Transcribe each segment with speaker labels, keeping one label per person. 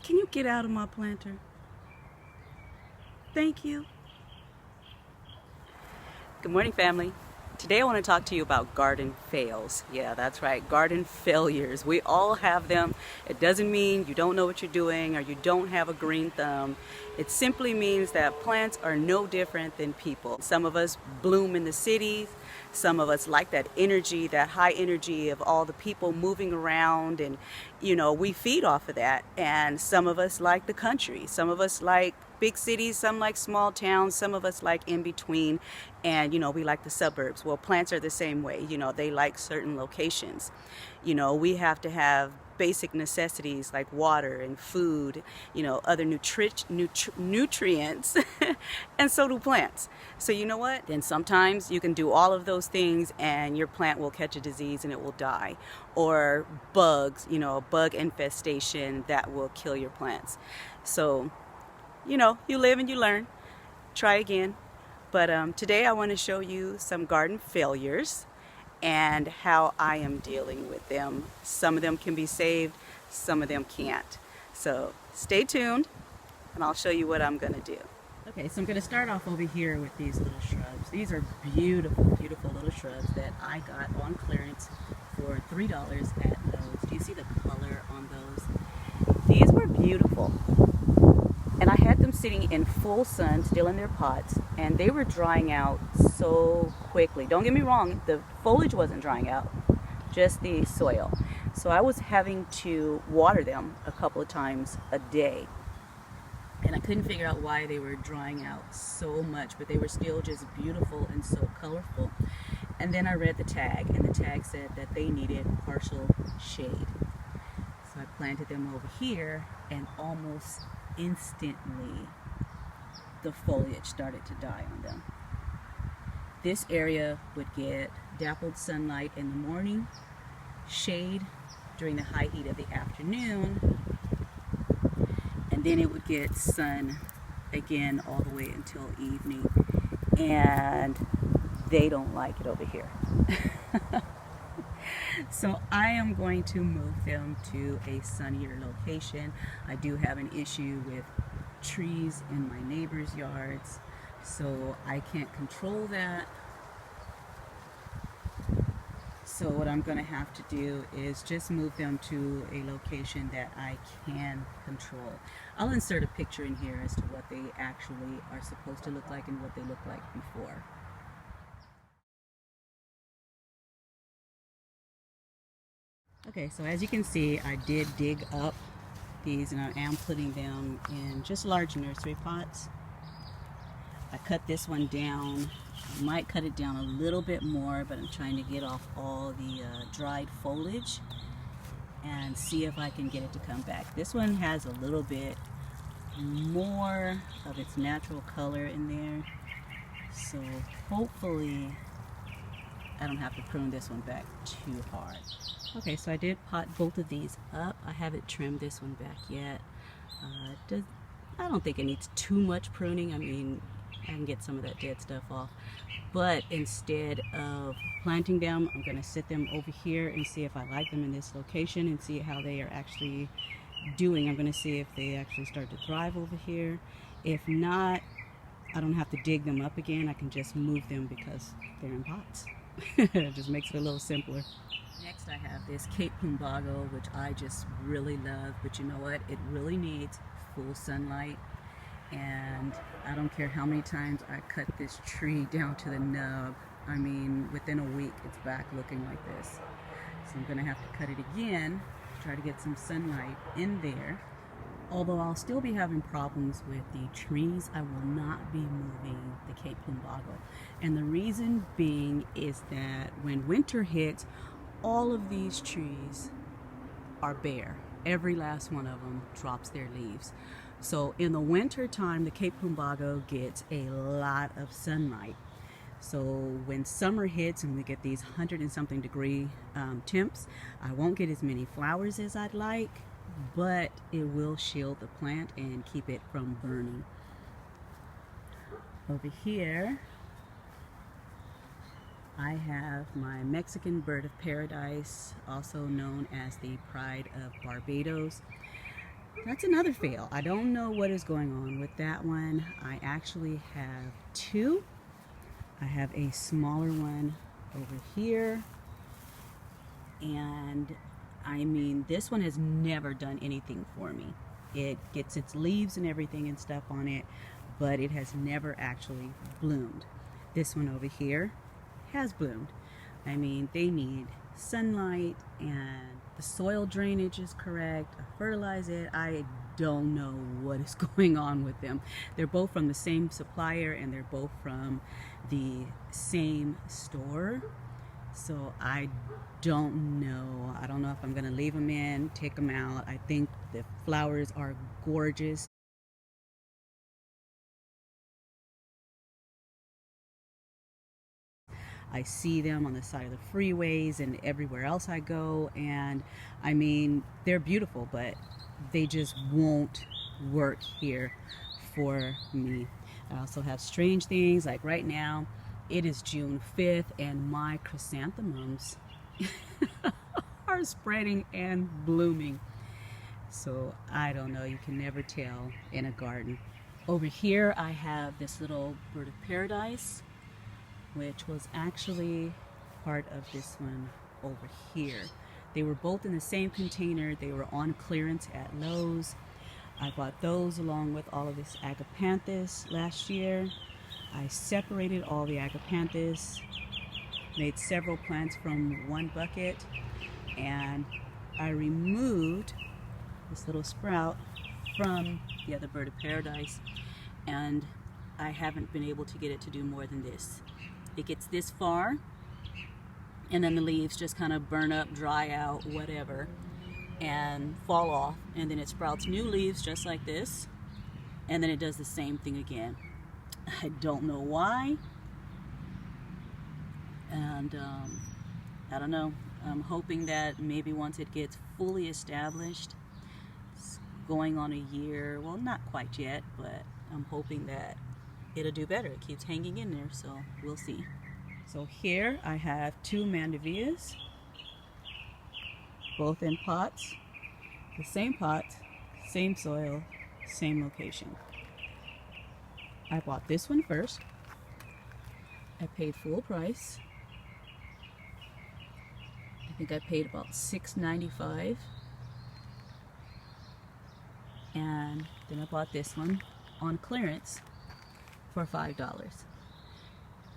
Speaker 1: Can you get out of my planter? Thank you. Good morning, family. Today I want to talk to you about garden fails. Yeah, that's right, garden failures. We all have them. It doesn't mean you don't know what you're doing or you don't have a green thumb. It simply means that plants are no different than people. Some of us bloom in the cities. Some of us like that energy, that high energy of all the people moving around, and we feed off of that. And some of us like the country. Some of us like big cities, some like small towns, some of us like in between, and we like the suburbs. Well, plants are the same way. They like certain locations. We have to have basic necessities like water and food, other nutrients, and so do plants. So you know what? Then sometimes you can do all of those things and your plant will catch a disease and it will die. Or bugs, a bug infestation that will kill your plants. So you live and you learn. Try again. But today I want to show you some garden failures and how I am dealing with them. Some of them can be saved, some of them can't. So stay tuned and I'll show you what I'm going to do. Okay, so I'm going to start off over here with these little shrubs. These are beautiful, beautiful little shrubs that I got on clearance for $3 at Lowe's. Do you see the color on those? These were beautiful. And I had them sitting in full sun, still in their pots, and they were drying out so quickly. Don't get me wrong, the foliage wasn't drying out, just the soil. So I was having to water them a couple of times a day. And I couldn't figure out why they were drying out so much, but they were still just beautiful and so colorful. And then I read the tag, and the tag said that they needed partial shade. So I planted them over here, and almost instantly the foliage started to die on them. This area would get dappled sunlight in the morning, shade during the high heat of the afternoon, and then it would get sun again all the way until evening. And they don't like it over here. So I am going to move them to a sunnier location. I do have an issue with trees in my neighbors' yards, so I can't control that. So what I'm going to have to do is just move them to a location that I can control. I'll insert a picture in here as to what they actually are supposed to look like and what they look like before. Okay, so as you can see, I did dig up these and I am putting them in just large nursery pots. I cut this one down. I might cut it down a little bit more, but I'm trying to get off all the dried foliage and see if I can get it to come back. This one has a little bit more of its natural color in there, so hopefully I don't have to prune this one back too hard. Okay, so I did pot both of these up. I haven't trimmed this one back yet. I don't think it needs too much pruning. I mean, I can get some of that dead stuff off. But instead of planting them, I'm going to sit them over here and see if I like them in this location and see how they are actually doing. I'm going to see if they actually start to thrive over here. If not, I don't have to dig them up again. I can just move them because they're in pots. It just makes it a little simpler. Next I have this Cape Plumbago, which I just really love, but you know what? It really needs full sunlight, and I don't care how many times I cut this tree down to the nub. I mean, within a week it's back looking like this. So I'm going to have to cut it again, try to get some sunlight in there. Although I'll still be having problems with the trees, I will not be moving the Cape Plumbago. And the reason being is that when winter hits, all of these trees are bare. Every last one of them drops their leaves. So in the winter time, the Cape Plumbago gets a lot of sunlight. So when summer hits and we get these 100 and something degree temps, I won't get as many flowers as I'd like, but it will shield the plant and keep it from burning. Over here, I have my Mexican bird of paradise, also known as the pride of Barbados. that's another fail. I don't know what is going on with that one. I actually have two. I have a smaller one over here, and I mean, this one has never done anything for me. It gets its leaves and everything and stuff on it, but it has never actually bloomed. This one over here has bloomed. I mean, they need sunlight and the soil drainage is correct. I fertilize it. I don't know what is going on with them. They're both from the same supplier and they're both from the same store. So I don't know. I don't know if I'm gonna leave them in, take them out. I think the flowers are gorgeous. I see them on the side of the freeways and everywhere else I go, and I mean, they're beautiful, but they just won't work here for me. I also have strange things, like right now it is June 5th and my chrysanthemums are spreading and blooming. So I don't know, you can never tell in a garden. Over here I have this little bird of paradise, which was actually part of this one over here. They were both in the same container. They were on clearance at Lowe's. I bought those along with all of this agapanthus last year. I separated all the agapanthus, made several plants from one bucket, and I removed this little sprout from the other bird of paradise, and I haven't been able to get it to do more than this. It gets this far, and then the leaves just kind of burn up, dry out, whatever, and fall off, and then it sprouts new leaves just like this, and then it does the same thing again. I don't know why, and I don't know. I'm hoping that maybe once it gets fully established, it's going on a year, well, not quite yet, but I'm hoping that it'll do better. It keeps hanging in there, so we'll see. So here I have two mandevillas, both in pots, the same pot, same soil, same location. I bought this one first. I paid full price. I think I paid about $6.95. And then I bought this one on clearance for $5.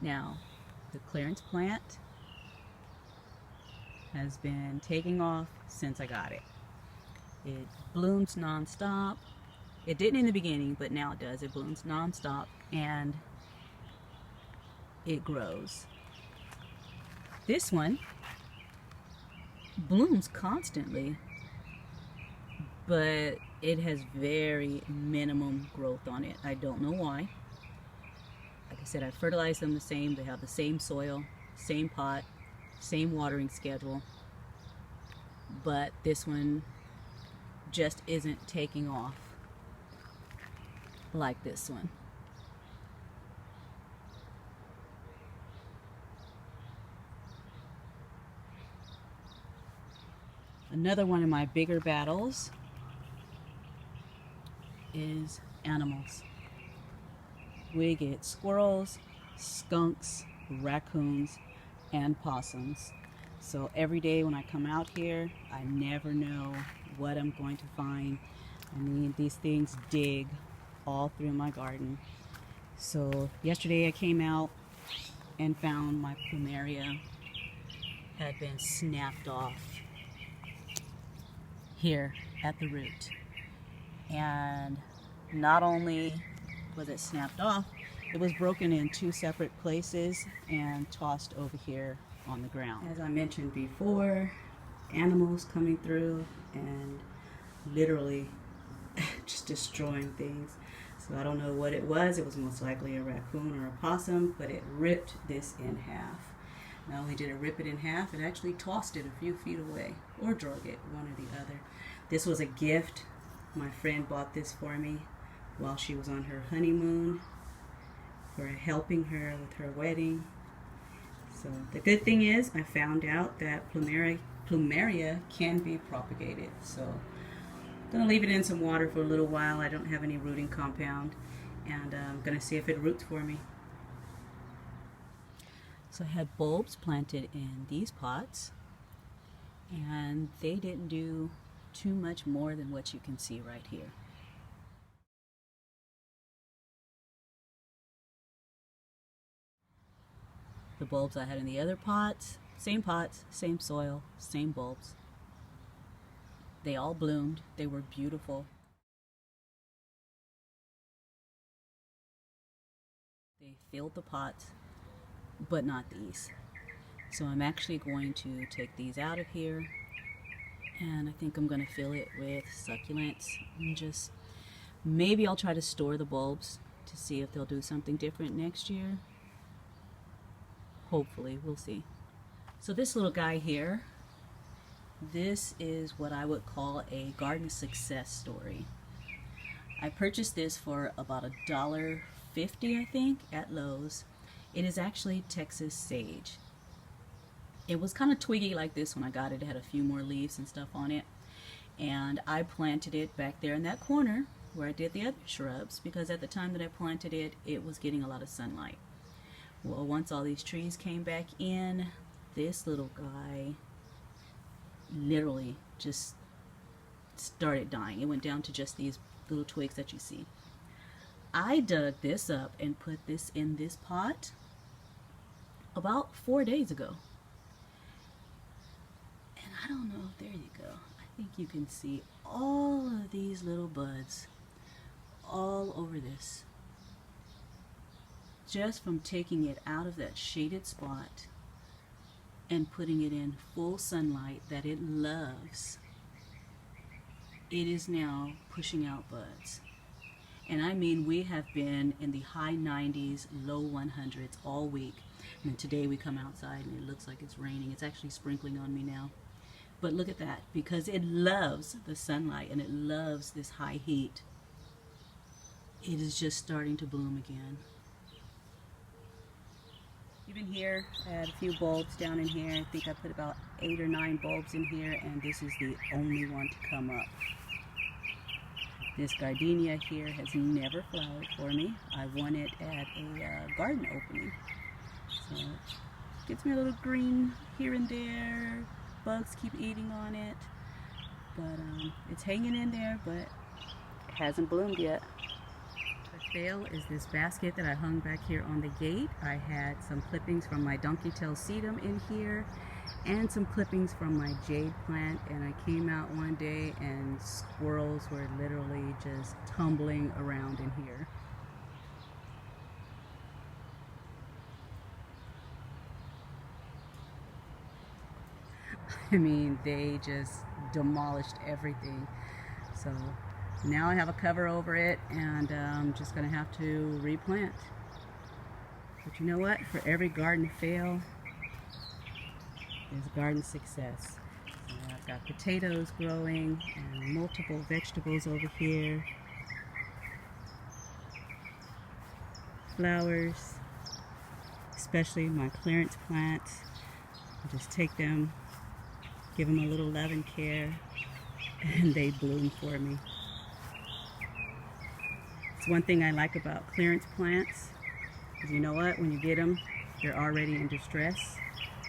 Speaker 1: Now, the clearance plant has been taking off since I got it. It blooms non-stop. It didn't in the beginning, but now it does. It blooms non-stop and it grows. This one blooms constantly, but it has very minimum growth on it. I don't know why. Like I said, I fertilize them the same. They have the same soil, same pot, same watering schedule, but this one just isn't taking off like this one. Another one of my bigger battles is animals. We get squirrels, skunks, raccoons, and possums. So every day when I come out here, I never know what I'm going to find. I mean, these things dig all through my garden. So yesterday I came out and found my plumeria had been snapped off here at the root. And not only was it snapped off, it was broken in two separate places and tossed over here on the ground. As I mentioned before, animals coming through and literally just destroying things. So I don't know what it was. It was most likely a raccoon or a possum, but it ripped this in half. Not only did it rip it in half, it actually tossed it a few feet away, or drug it, one or the other. This was a gift. My friend bought this for me while she was on her honeymoon, for helping her with her wedding. So the good thing is I found out that plumeria can be propagated. So Gonna leave it in some water for a little while. I don't have any rooting compound, and I'm gonna see if it roots for me. So I had bulbs planted in these pots, and they didn't do too much more than what you can see right here. The bulbs I had in the other pots, same soil, same bulbs. They all bloomed. They were beautiful. They filled the pots, but not these. So I'm actually going to take these out of here, and I think I'm going to fill it with succulents, and just maybe I'll try to store the bulbs to see if they'll do something different next year. Hopefully, we'll see. So this little guy here, this is what I would call a garden success story. I purchased this for about $1.50, I think, at Lowe's. It is actually Texas sage. It was kind of twiggy like this when I got it. It had a few more leaves and stuff on it. And I planted it back there in that corner where I did the other shrubs, because at the time that I planted it, it was getting a lot of sunlight. Well, once all these trees came back in, this little guy literally just started dying. It went down to just these little twigs that you see. I dug this up and put this in this pot about 4 days ago. And I don't know, there you go. I think you can see all of these little buds all over this. Just from taking it out of that shaded spot and putting it in full sunlight that it loves, it is now pushing out buds. And I mean, we have been in the high 90s, low 100s all week. And today we come outside and it looks like it's raining. It's actually sprinkling on me now. But look at that, because it loves the sunlight and it loves this high heat. It is just starting to bloom again. Even here, I had a few bulbs down in here. I think I put about 8 or 9 bulbs in here, and this is the only one to come up. This gardenia here has never flowered for me. I won it at a garden opening. So it gets me a little green here and there. Bugs keep eating on it. But it's hanging in there, but it hasn't bloomed yet. The fail is this basket that I hung back here on the gate. I had some clippings from my donkey tail sedum in here and some clippings from my jade plant, and I came out one day and squirrels were literally just tumbling around in here. I mean, they just demolished everything. So now I have a cover over it, and I'm just gonna have to replant. But you know what? For every garden fail, there's a garden success. So I've got potatoes growing and multiple vegetables over here. Flowers, especially my clearance plants. I just take them, give them a little love and care, and they bloom for me. It's one thing I like about clearance plants, is you know what, when you get them, they're already in distress.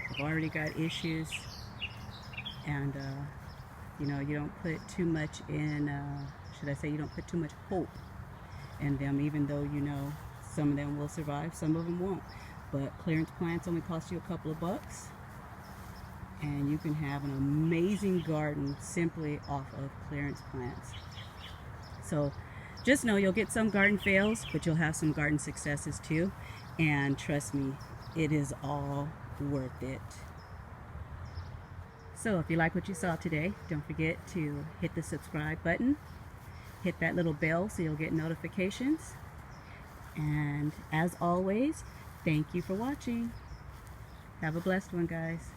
Speaker 1: They've already got issues, and you know, you don't put too much in, you don't put too much hope in them, even though you know some of them will survive, some of them won't. But clearance plants only cost you a couple of bucks, and you can have an amazing garden simply off of clearance plants. So just know you'll get some garden fails, but you'll have some garden successes too. And trust me, it is all worth it. So if you like what you saw today, don't forget to hit the subscribe button. Hit that little bell so you'll get notifications. And as always, thank you for watching. Have a blessed one, guys.